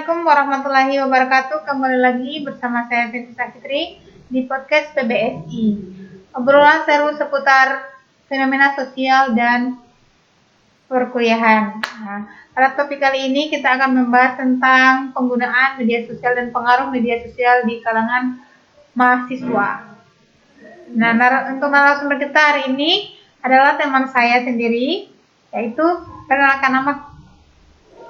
Assalamualaikum warahmatullahi wabarakatuh. Kembali lagi bersama saya Siti Fitri di podcast PBSI. Obrolan seru seputar fenomena sosial dan perkuliahan. Nah, pada topik kali ini kita akan membahas tentang penggunaan media sosial dan pengaruh media sosial di kalangan mahasiswa. Nah, untuk narasumber kita hari ini adalah teman saya sendiri, yaitu perkenalkan nama.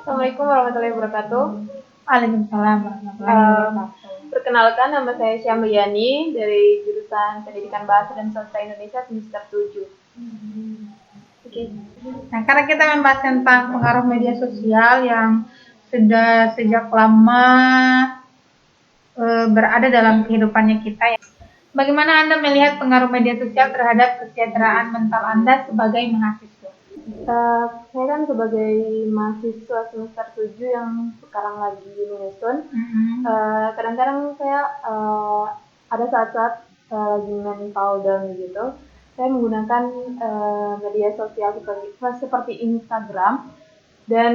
Assalamualaikum warahmatullahi wabarakatuh. Waalaikumsalam warahmatullahi wabarakatuh. Perkenalkan, nama saya Syamliani dari jurusan Pendidikan Bahasa dan Sastra Indonesia semester 7. Oke. Nah, karena kita membahas tentang pengaruh media sosial yang sudah sejak lama berada dalam kehidupannya kita, ya. Bagaimana Anda melihat pengaruh media sosial terhadap kesejahteraan mental Anda sebagai mahasiswa? Saya kan sebagai mahasiswa semester 7 yang sekarang lagi menyusun, kadang-kadang saya ada saat-saat lagi mental down gitu. Saya menggunakan media sosial seperti Instagram dan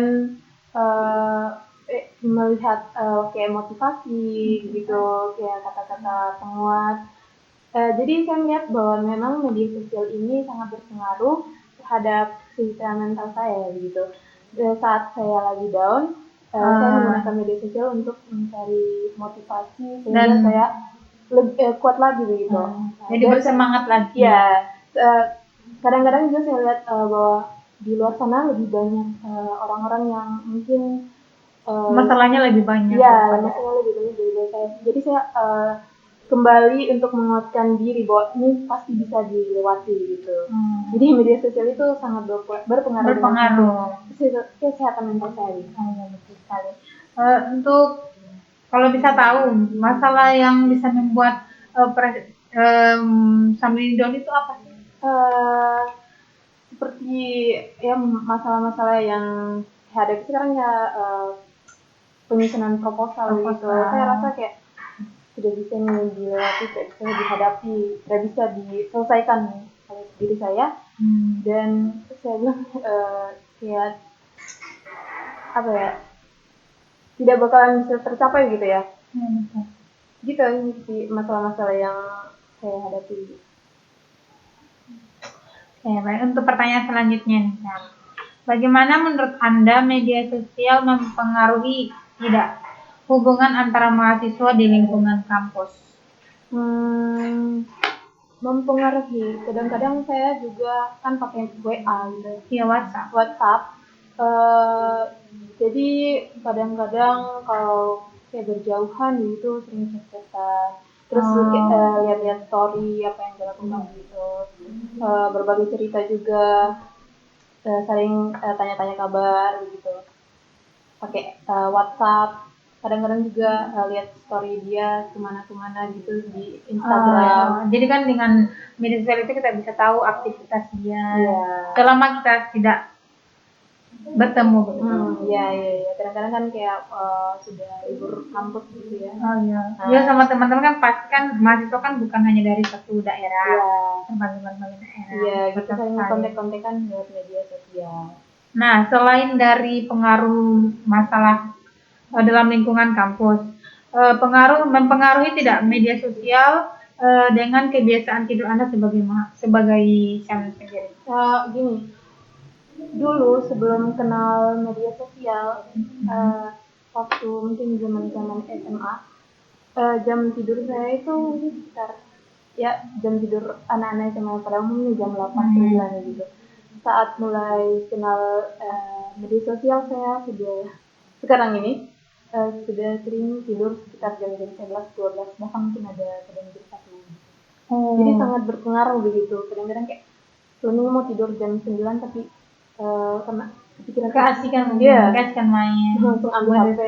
melihat kayak motivasi gitu, kayak kata-kata penguat. Jadi saya melihat bahwa memang media sosial ini sangat berpengaruh terhadap kesehatan mental saya gitu. Saat saya lagi down, saya menggunakan media sosial untuk mencari motivasi sehingga Dan saya lebih kuat lagi begitu. Jadi bersemangat lagi. Ya, kadang-kadang juga saya lihat bahwa di luar sana lebih banyak orang-orang yang mungkin masalahnya lebih banyak. Ya, masalahnya lebih banyak dari saya. Jadi saya kembali untuk menguatkan diri bahwa ini pasti bisa dilewati gitu. Jadi media sosial itu sangat berpengaruh dengan kesehatan mental saya. Betul sekali. Untuk kalau bisa tahu masalah yang bisa membuat Sambil down itu apa sih? Seperti ya masalah-masalah yang hadapi sekarang ya, penyusunan proposal gitu. Saya rasa kayak tidak bisa dilewati, tidak bisa dihadapi, tidak bisa diselesaikan oleh diri saya. Dan saya bilang kayak apa ya, tidak bakalan bisa tercapai gitu ya. Gitu ini sih masalah-masalah yang saya hadapi. Oke, baik. Untuk pertanyaan selanjutnya nih, bagaimana menurut Anda media sosial mempengaruhi hubungan antara mahasiswa di lingkungan kampus? Mempengaruhi. Kadang-kadang saya juga kan pakai WA gitu. Iya, WhatsApp. Jadi kadang-kadang kalau kayak berjauhan gitu sering chat-chatan. Terus lihat-lihat story apa yang dilakukan gitu. Berbagi cerita juga. Saling tanya-tanya kabar gitu. Pakai WhatsApp. Kadang-kadang juga lihat story dia kemana-kemana gitu di Instagram. Jadi kan dengan media sosial itu kita bisa tahu aktivitas dia. Selama kita tidak bertemu. Iya. Kadang-kadang kan kayak sudah libur kampus gitu ya. Ya sama teman-teman kan pasti kan mahasiswa kan bukan hanya dari satu daerah. Berbagai daerah. Iya, gitu saling kontek-kontekan lewat media sosial. Nah, selain dari pengaruh masalah dalam lingkungan kampus, mempengaruhi tidak media sosial dengan kebiasaan tidur Anda sebagai calon sendiri? Gini, dulu sebelum kenal media sosial, waktu mungkin zaman SMA, jam tidur saya itu sekitar jam tidur anak-anak SMA pada umumnya jam 8-9 gitu. Saat mulai kenal media sosial saya sekarang ini sudah sering tidur sekitar jam 11-12, bahkan mungkin ada kadang jam 1. Jadi sangat berpengaruh begitu. Kadang-kadang kayak sebelumnya mau tidur jam 9 tapi karena kepikiran keasikan main, langsung ambil HP,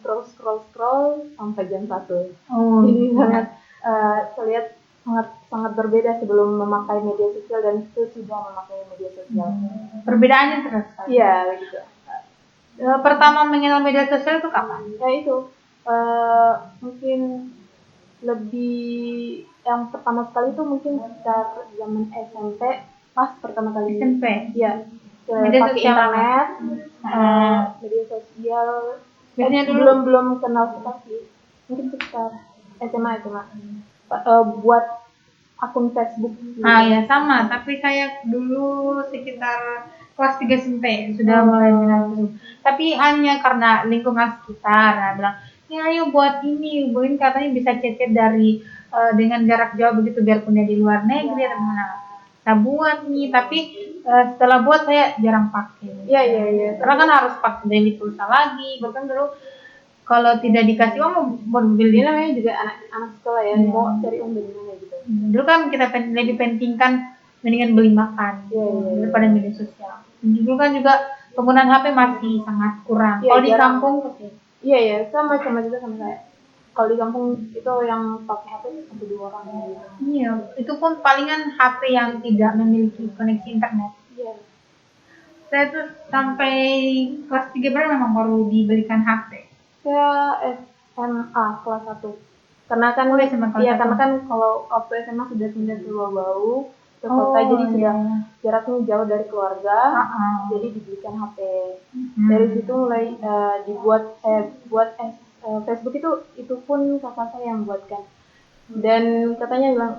terus scroll sampai jam 1. Jadi sangat saya lihat sangat berbeda sebelum memakai media sosial dan sesudah memakai media sosial. Perbedaannya terus. Iya, begitu. Pertama mengenal media sosial itu kapan? Ya itu mungkin lebih yang pertama sekali itu mungkin sekitar zaman SMP, pas pertama kali SMP. Ya, media pakai sosial internet, media sosial Biasanya dulu belum kenal kita sih, mungkin sekitar SMA buat akun Facebook gitu. ya sama, tapi saya dulu sekitar kelas 3 SMP sudah mulai minat Facebook. Tapi hanya karena lingkungan sekitar, nah, bilang, ya ayo buat ini, buin katanya bisa chat-chat dari dengan jarak jauh begitu biarpun dia di luar negeri atau mana. Saya buat nih, tapi setelah buat saya jarang pakai. Iya. Karena kan harus pakai daily pulsa lagi, bahkan dulu kalau tidak dikasih uang mau beli. Dia namanya juga anak sekolah ya, mau cari uang dari mana gitu. Dulu kan kita lebih pentingkan mendingan beli makan daripada media sosial. Dulu kan juga penggunaan HP masih sangat kurang. Kalau di kampung iya sama juga sama saya. Kalau di kampung itu yang pakai HP satu dua orang. Iya, itu pun palingan HP yang tidak memiliki koneksi internet. Iya. Saya tuh sampai kelas 3 berapa memang baru dibelikan HP. Saya SMA kelas 1. Karena kan karena kan kalau waktu SMA sudah pindah ke Bau ke kota, jadi sudah jaraknya jauh dari keluarga, jadi dibelikan HP. Dari situ mulai dibuat Facebook itu pun kakak saya yang buatkan, dan katanya bilang,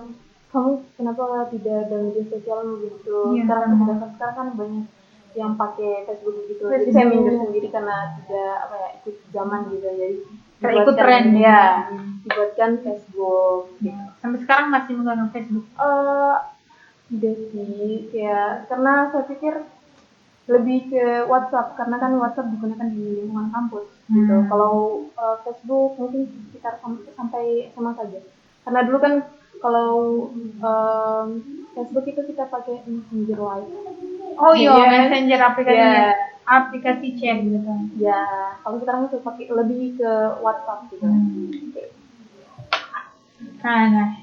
kamu kenapa tidak ada media sosial begitu? Sekarang kan banyak yang pakai Facebook gitu. Jadi saya minder sendiri karena tidak ikut zaman gitu, jadi ikut tren ya, dibuatkan Facebook gitu. Sampai sekarang masih menggunakan Facebook? Tidak sih, kayak karena saya pikir lebih ke WhatsApp, karena kan WhatsApp digunakan di lingkungan kampus gitu. Kalau Facebook mungkin sekitar sampai sama saja, karena dulu kan kalau Facebook itu kita pakai Messenger Live. Oh iya, Messenger aplikasi chat gitu. Ya, kalau sekarang itu pakai lebih ke WhatsApp gitu. Nah,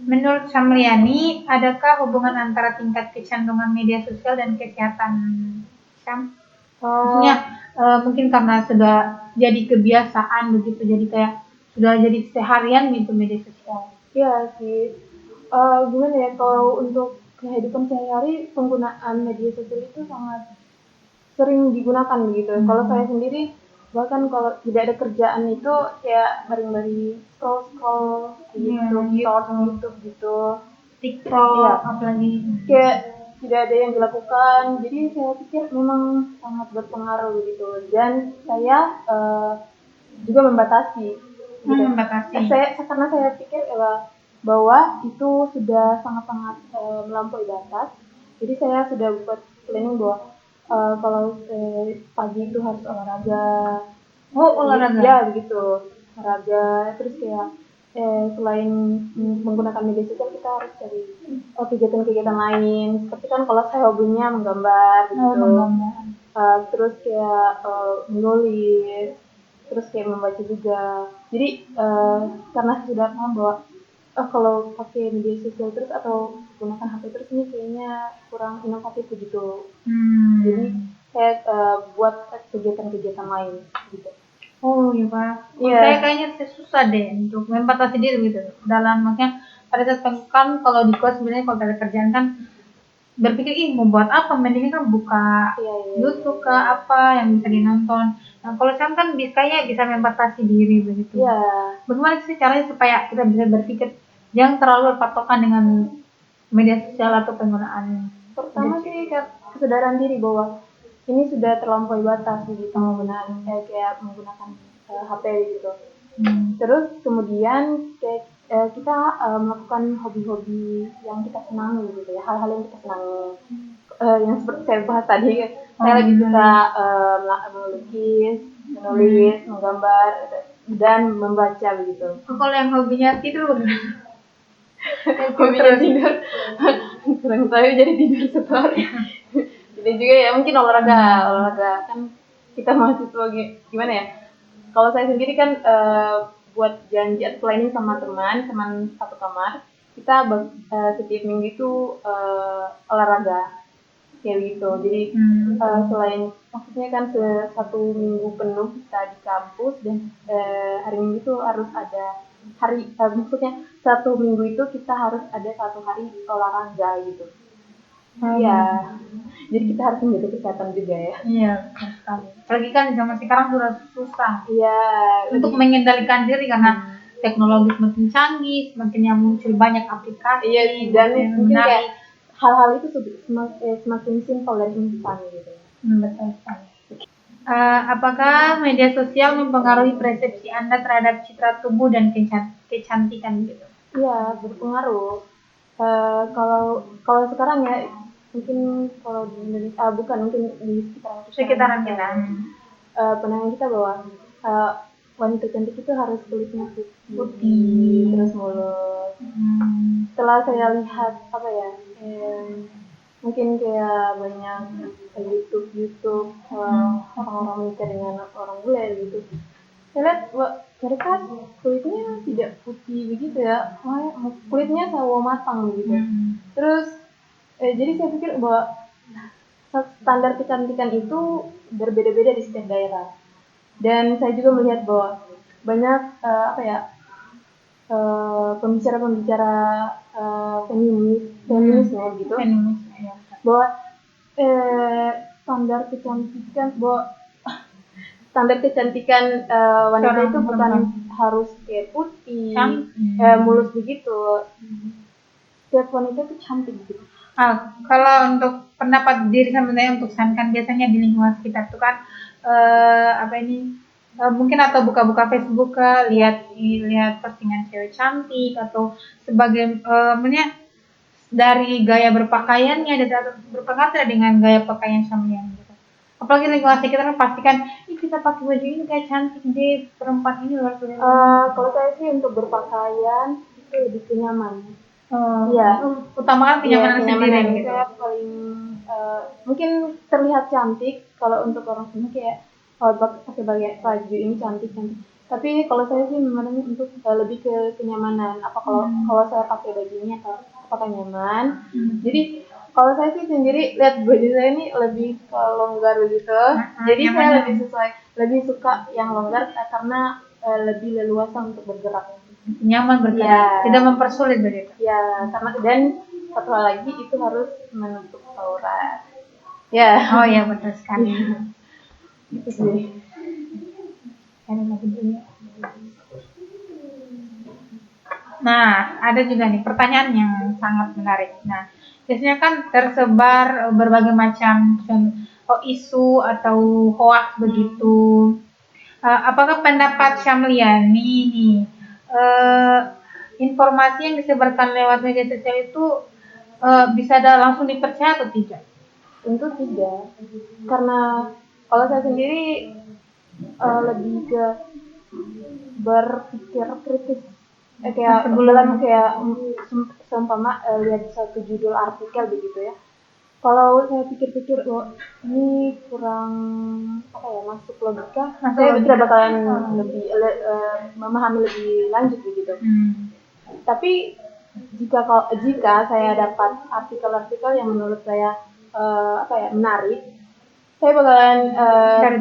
menurut Samliani, adakah hubungan antara tingkat kecanduman media sosial dan kesehatan Sam? Maksudnya mungkin karena sudah jadi kebiasaan begitu, jadi kayak sudah jadi seharian gitu media sosial. Iya sih. Gimana ya, kalau untuk kehidupan sehari-hari penggunaan media sosial itu sangat sering digunakan begitu. Kalau saya sendiri bahkan kalau tidak ada kerjaan itu kayak baring-baring scroll gitu, short YouTube gitu, TikTok, apalagi kayak tidak ada yang dilakukan. Jadi saya pikir memang sangat berpengaruh begitu, dan saya juga membatasi. Gitu. Karena saya pikir bahwa itu sudah sangat-sangat melampaui batas. Jadi saya sudah buat planning bahwa kalau pagi itu harus olahraga. Olahraga? Ya begitu, olahraga. Terus kayak selain menggunakan media sosial, kita harus cari kegiatan-kegiatan lain. Seperti kan kalau saya hobinya menggambar gitu. Terus kayak menulis, terus kayak membaca juga. Jadi karena sudah paham bahwa kalau pakai media sosial terus atau gunakan HP terus ini kayaknya kurang inovatif begitu. Jadi saya buat kegiatan-kegiatan lain gitu. Oh iya Pak. Saya kayaknya susah deh untuk membatasi diri gitu. Dalam makanya pada saat kan kalau di kos sebenarnya kalau ada kerjaan kan berpikir mau buat apa, mending kan buka YouTube ke apa yang bisa dinonton. Nah kalau saya kan kayaknya bisa membatasi diri begitu. Bagaimana sih caranya supaya kita bisa berpikir jangan terlalu berpatokan dengan media sosial atau penggunaan? Pertama sih kesadaran diri bahwa ini sudah terlampaui batas di penggunaan kayak menggunakan HP gitu. Terus kemudian kayak kita melakukan hobi-hobi yang kita senangi gitu ya, hal-hal yang kita senangi. Yang seperti saya bahas tadi, saya lagi suka melukis, menulis, menggambar, dan membaca begitu. Kalau yang hobinya tidur hobinya tidur kurang tahu, jadi tidur setor. Jadi juga ya mungkin olahraga kan kita mahasiswa gimana ya, kalau saya sendiri kan buat janji atau planning sama teman satu kamar, kita setiap minggu itu olahraga kayak gitu. Jadi selain maksudnya kan satu minggu penuh kita di kampus, dan hari minggu itu harus ada maksudnya satu minggu itu kita harus ada satu hari olahraga gitu. Iya. Jadi kita harus menjaga kesehatan juga ya. Iya, betul sekali. Apalagi kan zaman sekarang sudah susah Iya. untuk mengendalikan diri karena teknologi semakin canggih, semakin yang muncul banyak aplikasi. Iya, dan yang mungkin menarik. kayak hal-hal itu semakin simpel dan instan gitu. Betul sekali. Apakah media sosial mempengaruhi persepsi Anda terhadap citra tubuh dan kecantikan gitu? Iya, berpengaruh. Kalau sekarang ya, mungkin kalau di Indonesia, bukan mungkin di Sekitaran kita. Pandangan kita bahwa wanita cantik itu harus kulitnya Putih. terus mulus. Setelah saya lihat mungkin kayak banyak YouTube orang-orang menikah dengan orang bule gitu. Saya lihat mereka kulitnya tidak putih begitu ya, kulitnya sawo matang begitu. Terus jadi saya pikir bahwa standar kecantikan itu berbeda-beda di setiap daerah. Dan saya juga melihat bahwa banyak pembicara-pembicara feminisme gitu, bahwa standar kecantikan wanita itu bukan harus kayak putih, mulus begitu. Setiap wanita itu cantik gitu. Kalau untuk pendapat diri sebenarnya untuk San kan biasanya di lingkungan sekitar itu kan mungkin atau buka-buka Facebook lihat postingan cewek cantik atau sebagai dari gaya berpakaiannya dan berpengaruh tidak dengan gaya pakaian Samlian gitu. Apalagi lingkungan sekitar pastikan kita pakai baju ini kayak cantik deh, perempuan ini luar biasa. Kalau saya sih untuk berpakaian itu lebih nyaman. Utamakan kenyamanan sendiri gitu. Saya paling mungkin terlihat cantik kalau untuk orang sini kayak pakai baju ini cantik. Tapi kalau saya sih memang untuk lebih ke kenyamanan. Kalau saya pakai baju ini apakah nyaman? Jadi kalau saya sih sendiri lihat baju saya ini lebih longgar begitu. Jadi saya lebih suka yang longgar karena lebih leluasa untuk bergerak. Nyaman bergerak, tidak mempersulit begitu. Ya, dan satu hal lagi itu harus menutup aurat. Ya. Oh ya, betul sekali. Itu sih. Nah, ada juga nih pertanyaan yang sangat menarik. Nah, biasanya kan tersebar berbagai macam isu atau hoax begitu. Apakah pendapat Syamliani nih informasi yang disebarkan lewat media sosial itu bisa langsung dipercaya atau tidak? Tentu tidak, karena kalau saya sendiri lebih ke berpikir kritis. Kayak seumpama lihat satu judul artikel begitu ya. Kalau saya pikir-pikir ini kurang masuk logika, saya tidak bakalan lebih memahami lebih lanjut begitu. Tapi jika saya dapat artikel-artikel yang menurut saya menarik, saya bakalan cari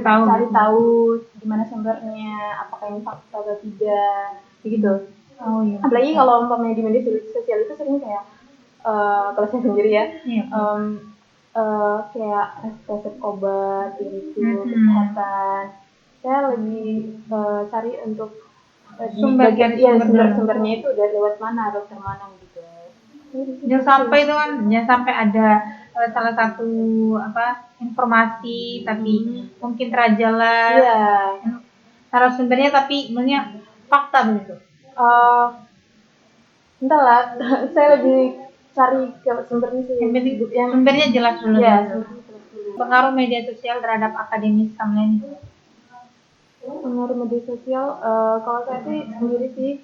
tahu di mana sumbernya, apakah ini fakta atau tidak, begitu. Oh, iya. Apalagi kalau umpamanya di media sosial itu sering kayak kalau saya sendiri ya, kayak resep obat gitu, kesehatan. Saya lebih cari untuk sumbernya itu dari lewat mana, dokter mana gitu. Jangan sampai ada salah satu informasi tapi mungkin terajalah narasumbernya tapi sebenarnya fakta begitu. Entahlah, saya lebih cari ke sumbernya sih. Yang sumbernya jelas dulu. Pengaruh media sosial terhadap akademis Samlian. Pengaruh media sosial, kalau saya sih sendiri sih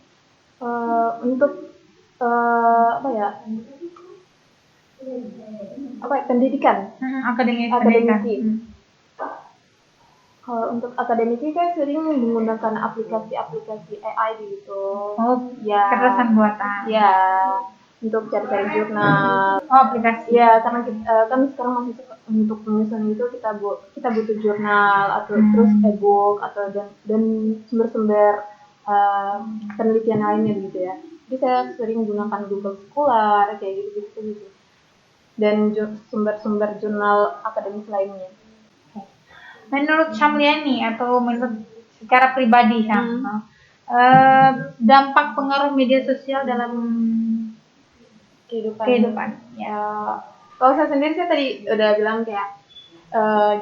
untuk pendidikan. Akademisi. Kalau untuk akademisi saya sering menggunakan aplikasi AI gitu. Kecerdasan buatan. Ya, untuk cari jurnal. Aplikasi. Ya, karena kan sekarang masih untuk penyusunan itu kita butuh jurnal atau terus e-book atau dan sumber-sumber penelitian lainnya gitu ya. Jadi saya sering menggunakan Google Scholar kayak gitu. dan sumber-sumber jurnal akademis lainnya. Menurut Syamliani atau menurut secara pribadi dampak pengaruh media sosial dalam kehidupan. Ya, kalau saya sendiri saya tadi udah bilang kayak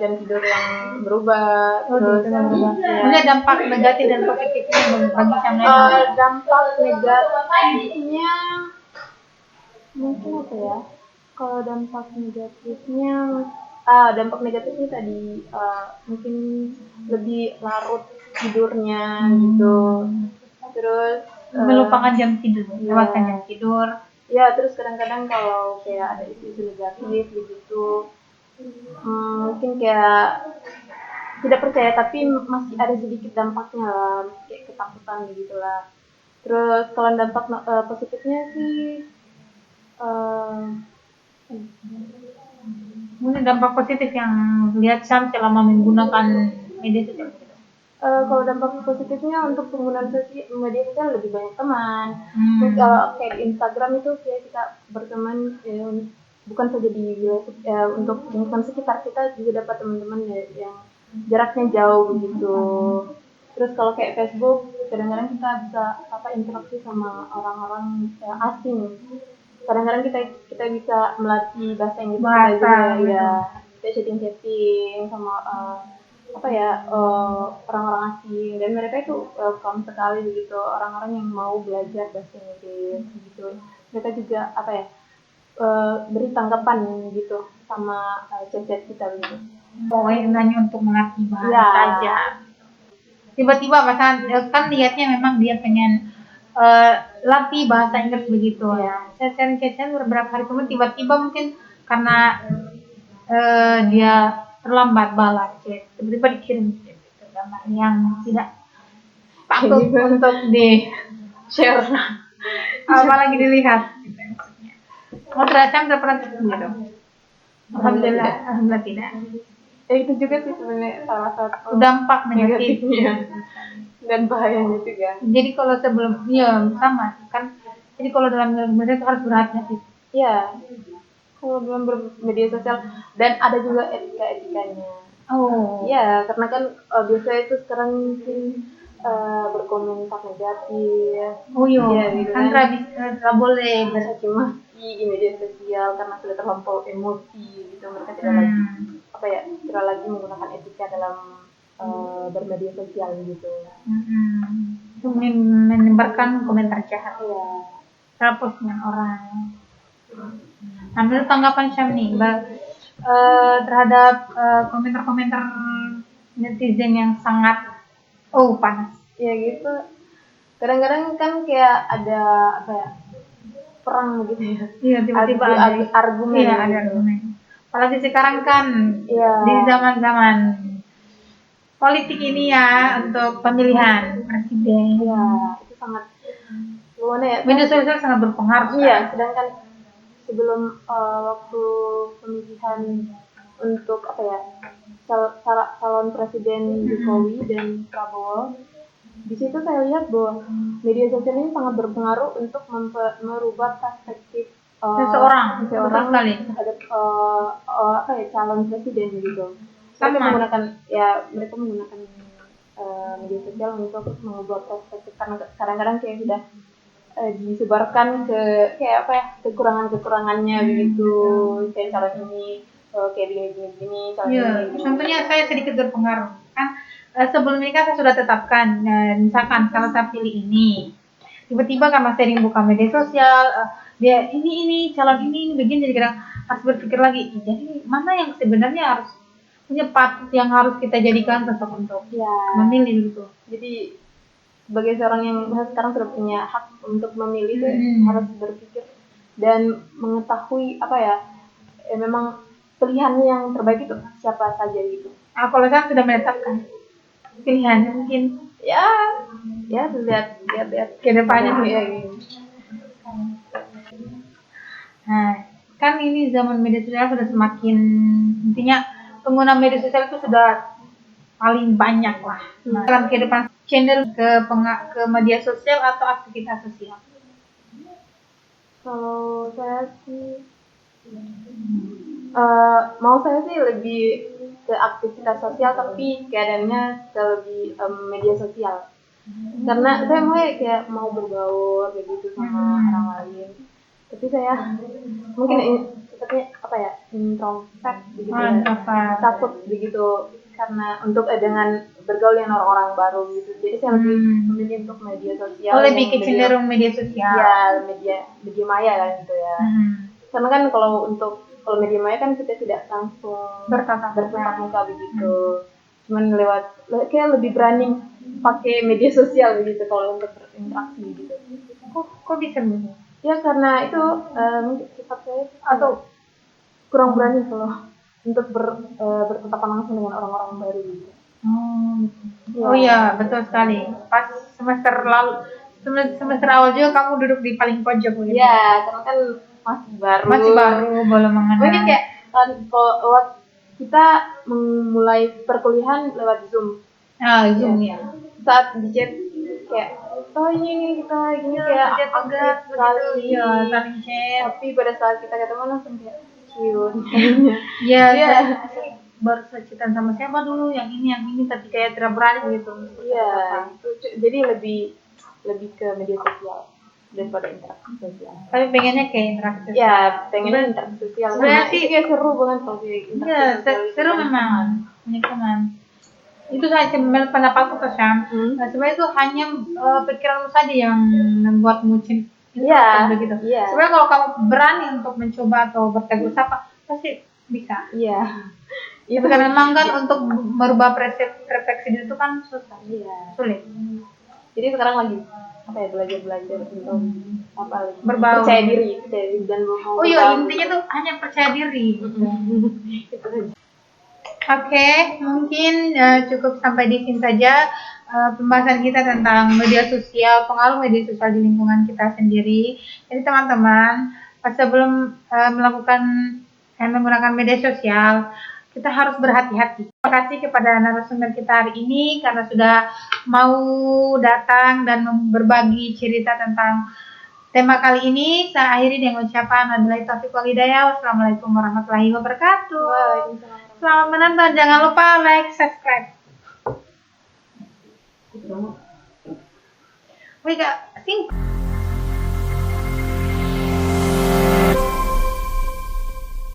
jam tidur yang berubah, terus Maksudnya dampak negatif dan positifnya bagi Syamliani. dampak negatifnya mungkin apa ya? Kalau dampak negatifnya tadi mungkin lebih larut tidurnya gitu. Terus Melupakan jam tidur, lewatkan jam tidur. Ya, terus kadang-kadang kalau kayak ada isu-isu negatif begitu, mungkin kayak tidak percaya tapi masih ada sedikit dampaknya lah, kayak ketakutan gitu lah. Terus kalau dampak positifnya sih Mungkin dampak positif yang lihat Syam selama menggunakan media sosial. kalau dampak positifnya untuk penggunaan media sosial lebih banyak teman. Terus kalau kayak di Instagram itu kayak kita berteman bukan saja di untuk lingkungan sekitar, kita juga dapat teman-teman yang jaraknya jauh begitu. Terus kalau kayak Facebook, kadang-kadang kita bisa interaksi sama orang-orang asing. Kadang-kadang kita bisa melatih bahasa Inggris kita juga ya. Kita chatting sama orang-orang asing, dan mereka itu welcome sekali begitu, orang-orang yang mau belajar bahasa Inggris gitu. Mereka juga beri tanggapan gitu sama chat-chat kita begitu. Hanya untuk melatih bahasa saja. Tiba-tiba kan lihatnya memang dia pengen latih bahasa Inggris begitu ya. Saya sharing beberapa hari kemudian tiba-tiba mungkin karena dia terlambat balas chat, tiba-tiba dikirim gambar yang tidak patut untuk di share, apalagi dilihat. Kalau terasa pernah gitu. Alhamdulillah tidak. Itu juga sih sebenarnya salah satu dampak negatifnya dan bahayanya juga. Jadi kalau sama kan. Jadi kalau dalam media itu harus berhati-hati. Iya. Kalau dalam bermedia sosial, dan ada juga etika-etikanya. Iya, karena kan biasanya itu sekarang mungkin berkomentar negatif. Gitu kan nggak boleh bercaci maki di media sosial karena sudah terlampau emosi gitu. Mereka tidak lagi menggunakan etika dalam bermedia sosial gitu. Menyebarkan komentar jahat ya, postingan orang. Menurut tanggapan Syam nih terhadap komentar-komentar netizen yang sangat panas ya gitu, kadang-kadang kan kayak ada perang gitu ya. Iya, tiba-tiba ada argumen. Iya, ada argumen. Apalagi sekarang kan di zaman-zaman politik ini ya, untuk pemilihan presiden. Iya, itu sangat gimana ya? Media sosial sangat berpengaruh. Iya, sedangkan sebelum waktu pemilihan untuk calon presiden Jokowi dan Prabowo, di situ saya lihat bahwa media sosial ini sangat berpengaruh untuk merubah perspektif seseorang terhadap calon presiden gitu. Mereka menggunakan media sosial untuk mengubah perspektif, karena kadang-kadang kayak sudah disebarkan ke kekurangannya begitu, kayak calon ini kayak gini calon ini. Contohnya saya sedikit berpengaruh kan, sebelum ini kan saya sudah tetapkan, misalkan kalau saya pilih ini, tiba-tiba karena sering buka media sosial, dia ini calon ini begini, jadi kadang harus berpikir lagi, jadi mana yang sebenarnya harus patut yang harus kita jadikan sosok untuk memilih gitu. Jadi sebagai seorang yang sekarang sudah punya hak untuk memilih, harus berpikir dan mengetahui memang pilihannya yang terbaik itu siapa saja gitu. Kalau saya sudah menetapkan pilihannya, mungkin ya lihat ke depannya Nah, kan ini zaman media sosial sudah semakin, intinya pengguna media sosial itu sudah paling banyak lah dalam kehidupan, cenderung ke media sosial atau aktivitas sosial. Kalau saya sih Mau saya sih lebih ke aktivitas sosial, tapi keadaannya ke lebih media sosial. Karena saya mau kayak mau berbaur begitu sama orang lain. Tapi saya mungkin sepertinya apa ya, introvert begitu ya. Introvert. Takut begitu karena untuk dengan bergaul dengan orang-orang baru gitu. Jadi saya lebih memilih untuk media sosial. Lebih ke cenderung media sosial. Ya, media maya kan gitu ya. Karena kan kalau media maya kan kita tidak langsung bertatap muka begitu. Cuman kayak lebih berani pakai media sosial begitu kalau untuk berinteraksi gitu. Kok bisa begitu? Ya karena itu mungkin sifat saya atau kurang berani kalau untuk bertatapan langsung dengan orang-orang baru gitu. Oh iya, betul sekali. Pas semester awal juga kamu duduk di paling pojok gitu. Iya, karena kan masih baru belum mengenal. Mungkin kayak kalau kita memulai perkuliahan lewat Zoom. Zoom ya. Saat di chat kayak ini kita gini kayak agak sekali saling chat. Tapi pada saat kita ketemu langsung kayak cium. Iya. Baru cerita sama siapa dulu yang ini tapi kayak tidak berani gitu. Iya, jadi lebih ke media sosial daripada interaksi sosial. Tapi pengennya kayak interaksi sosial. Ya, pengennya interaksi sosial. Sebenarnya sih kayak seru banget kalau kayak interaksi sosial. Seru memang. Teman. Itu saja pendapatku Syam. Sebenarnya itu hanya pikiranmu saja yang membuatmu begitu. Sebenarnya kalau kamu berani untuk mencoba atau bertegur sapa pasti bisa. Iya. Tapi kan memang kan untuk merubah persepsi itu kan susah. Iya. Sulit. Jadi sekarang lagi belajar untuk berbaur, percaya diri dan mau. Oh iya, intinya tuh hanya percaya diri. Oke, mungkin cukup sampai di sini saja pembahasan kita tentang media sosial, pengaruh media sosial di lingkungan kita sendiri. Jadi teman-teman, sebelum menggunakan media sosial, kita harus berhati-hati. Terima kasih kepada narasumber kita hari ini karena sudah mau datang dan berbagi cerita tentang tema kali ini. Saya akhiri dengan ucapan wabillahi taufiq wal hidayah. Wassalamualaikum warahmatullahi wabarakatuh. Selamat menonton. Jangan lupa like, subscribe. We got